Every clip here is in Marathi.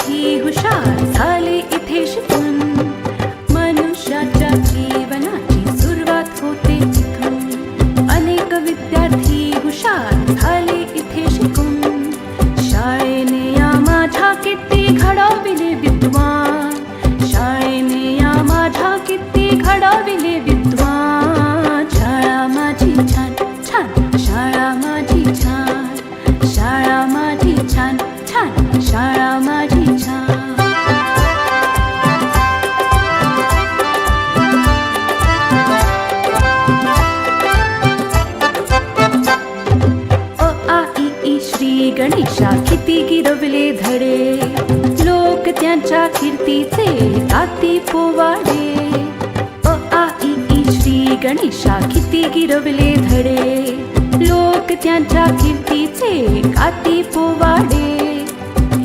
विद्यार्थी हुशार झाले इथे शिकून. मनुष्याच्या जीवनाची सुरुवात होते तिथून. अनेक विद्यार्थी हुशार झाले इथे शिकून. शाळेने या माझ्या किती घडविले विद्वान. शाळेने या माझ्या किती घडविले विद्वान. शाळा माझी छान छान, शाळा माझी छान, शाळा माझी छान छान, शाळा माझी छान. अ आ इ ई श्री गणेशा किती गिरवले धडे. लोक त्यांच्या कीर्तीचे गाती पोवाडे. अ आ इ ई श्री गणेशा किती गिरवले धडे. लोक त्यांच्या कीर्तीचे गाती पोवाडे.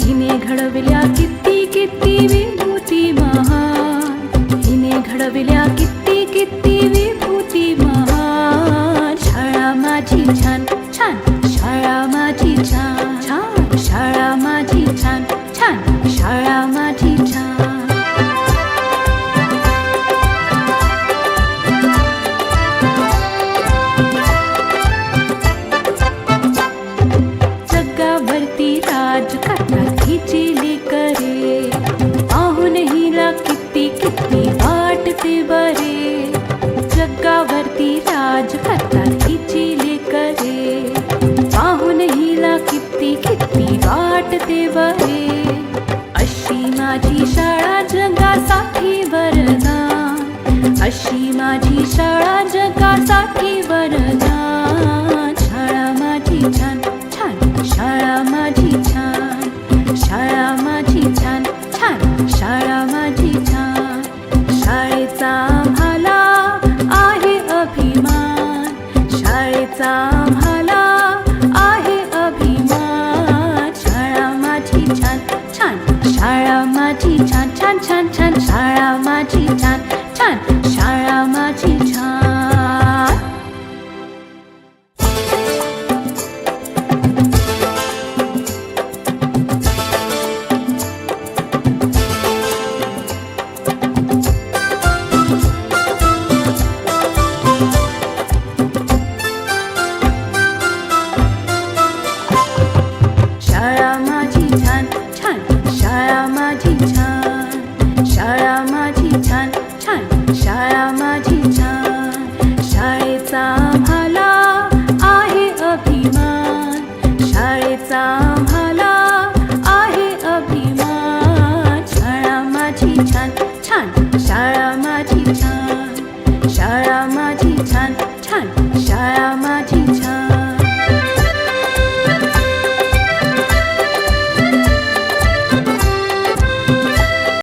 हिने घडविल्या किती किती विभूती महान. हिने घडविल्या किती किती विभूती महान. शाळा माझी छान छान, शाळा माझी छान छान, शाळा माझी छान छान, शाळा माझी छान. जगावरती राज करतात हिची लेकरे. पाहून हिला किती किती वाटते बरे. जगावरती राज करतात हिची लेकरे. पाहून हिला किती किती वाटते बरे. अशी माझी शाळा जगासाठी वरदान. अशी माझी शाळा जगासाठी वरदान. शाळा माझी छान छान, शाळा माझी छान, शाळा माझी छान छान, शाळा माझी छान. शाळेचा आम्हाला आहे अभिमान. शाळेचा आम्हाला आहे अभिमान. शाळा माझी छान छान, शाळा माझी छान छान छान छान, शाळा माझी छान छान, शाळा माझी छान. शाळा माझी छान छान, शाळा माझी छान, शाळा माझी छान छान, शाळा माझी छान. शाळेचा आम्हाला आहे अभिमान. शाळेचा आम्हाला आहे अभिमान. शाळा माझी छान